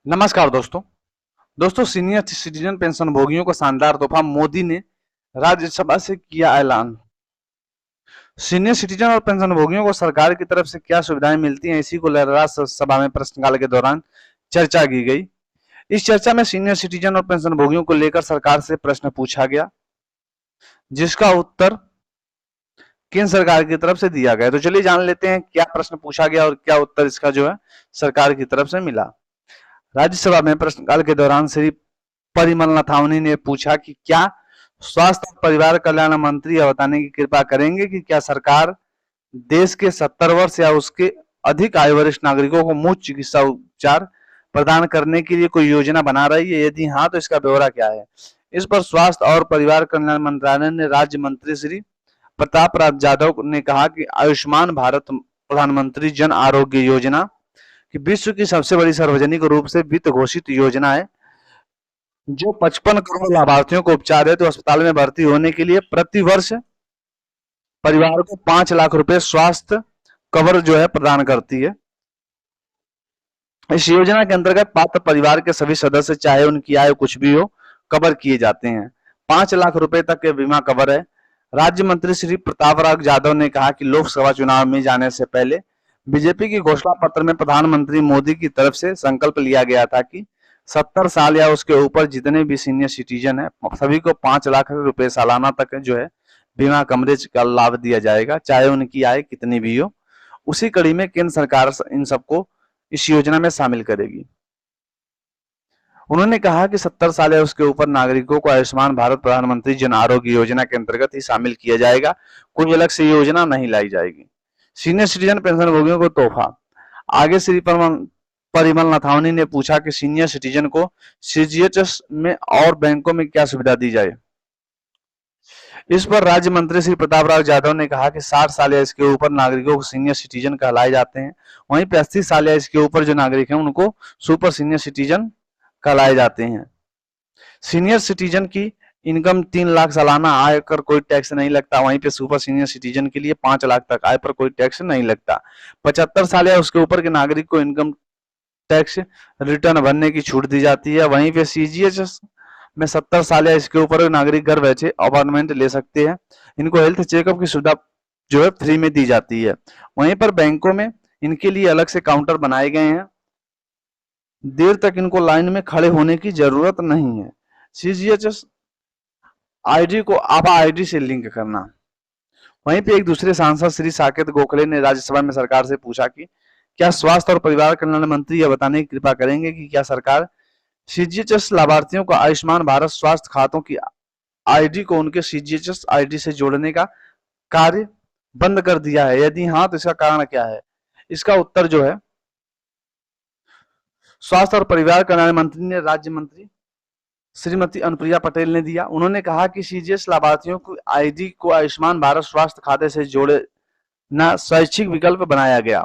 नमस्कार दोस्तों। Senior citizen pension भोगियों को शानदार तोहफा, मोदी ने राज्यसभा से किया ऐलान। सीनियर सिटीजन और पेंशन भोगियों को सरकार की तरफ से क्या सुविधाएं मिलती हैं, इसी को लेकर राज्यसभा में प्रश्नकाल के दौरान चर्चा की गई। इस चर्चा में सीनियर सिटीजन और पेंशन भोगियों को लेकर सरकार से प्रश्न पूछा गया, जिसका उत्तर केंद्र सरकार की तरफ से दिया गया। तो चलिए जान लेते हैं क्या प्रश्न पूछा गया और क्या उत्तर इसका जो है सरकार की तरफ से मिला। राज्यसभा में प्रश्नकाल के दौरान श्री परिमल नथावनी ने पूछा कि क्या स्वास्थ्य और परिवार कल्याण मंत्री यह बताने की कृपा करेंगे कि क्या सरकार देश के 70 वर्ष या उसके अधिक आयु वरिष्ठ नागरिकों को मुफ्त चिकित्सा उपचार प्रदान करने के लिए कोई योजना बना रही है, यदि हाँ तो इसका ब्यौरा क्या है। इस पर स्वास्थ्य और परिवार कल्याण मंत्रालय ने राज्य मंत्री श्री प्रताप राज यादव ने कहा कि आयुष्मान भारत प्रधानमंत्री जन आरोग्य योजना कि विश्व की सबसे बड़ी सार्वजनिक रूप से वित्त घोषित योजना है, जो 55 करोड़ लाभार्थियों को उपचार हेतु अस्पताल में भर्ती होने के लिए प्रति वर्ष परिवार को 5 लाख रुपए स्वास्थ्य कवर जो है प्रदान करती है। इस योजना के अंतर्गत पात्र परिवार के सभी सदस्य, चाहे उनकी आयु कुछ भी हो, कवर किए जाते हैं। 5 लाख रुपए तक के बीमा कवर है। राज्य मंत्री श्री प्रताप राज यादव ने कहा कि लोकसभा चुनाव में जाने से पहले बीजेपी की घोषणा पत्र में प्रधानमंत्री मोदी की तरफ से संकल्प लिया गया था कि 70 साल या उसके ऊपर जितने भी सीनियर सिटीजन है सभी को 5 लाख रुपए सालाना तक जो है बीमा कवरेज का लाभ दिया जाएगा, चाहे उनकी आय कितनी भी हो। उसी कड़ी में केंद्र सरकार इन सबको इस योजना में शामिल करेगी। उन्होंने कहा कि 70 साल या उसके ऊपर नागरिकों को आयुष्मान भारत प्रधानमंत्री जन आरोग्य योजना के अंतर्गत ही शामिल किया जाएगा, कोई अलग से योजना नहीं लाई जाएगी। सीनियर सिटीजन पेंशन भोगियों को तोहफा। आगे श्री परिमल नथावनी ने पूछा कि सीनियर सिटीजन को सीजीएचएस में और बैंकों में क्या सुविधा दी जाए। इस पर राज्य मंत्री श्री प्रताप राव यादव ने कहा कि 60 साल या इसके ऊपर नागरिकों को सीनियर सिटीजन कहलाए जाते हैं, वहीं पे 80 साल या इसके ऊपर जो नागरिक हैं उनको सुपर सीनियर सिटीजन कहलाए जाते हैं। सीनियर सिटीजन की इनकम 3 लाख सालाना आय पर कोई टैक्स नहीं लगता, वहीं पे सुपर सीनियर सिटीजन के लिए 5 लाख तक आय पर कोई टैक्स नहीं लगता। 75 साल या उसके ऊपर के नागरिक को इनकम टैक्स रिटर्न भरने की छूट दी जाती है। वहीं पे सीजीएचएस में 70 साल या इसके ऊपर नागरिक घर बैठे अपॉइंटमेंट ले सकते हैं। इनको हेल्थ चेकअप की सुविधा जो है फ्री में दी जाती है। वहीं पर बैंकों में इनके लिए अलग से काउंटर बनाए गए हैं, देर तक इनको लाइन में खड़े होने की जरूरत नहीं है। सीजीएचएस आईडी को आभा आईडी से लिंक करना। वहीं पे एक दूसरे सांसद श्री साकेत गोखले ने राज्यसभा में सरकार से पूछा कि क्या स्वास्थ्य और परिवार कल्याण मंत्री यह बताने की कृपा करेंगे कि क्या सरकार सीजीएचएस लाभार्थियों को आयुष्मान भारत स्वास्थ्य खातों की आईडी को उनके सीजीएचएस आईडी से जोड़ने का कार्य बंद कर दिया है, यदि हाँ तो इसका कारण क्या है। इसका उत्तर जो है स्वास्थ्य और परिवार कल्याण मंत्री ने राज्य मंत्री श्रीमती अनुप्रिया पटेल ने दिया। उन्होंने कहा कि सीजीएस लाभार्थियों की आईडी को आयुष्मान भारत स्वास्थ्य खाते से जोड़ना स्वैच्छिक विकल्प बनाया गया।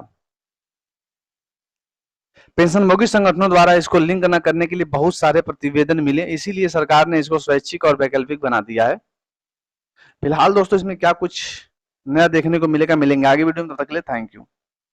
पेंशनभोगी संगठनों द्वारा इसको लिंक न करने के लिए बहुत सारे प्रतिवेदन मिले, इसीलिए सरकार ने इसको स्वैच्छिक और वैकल्पिक बना दिया है। फिलहाल दोस्तों इसमें क्या कुछ नया देखने को मिलेगा, मिलेंगे आगे वीडियो में, तब तक के लिए थैंक यू।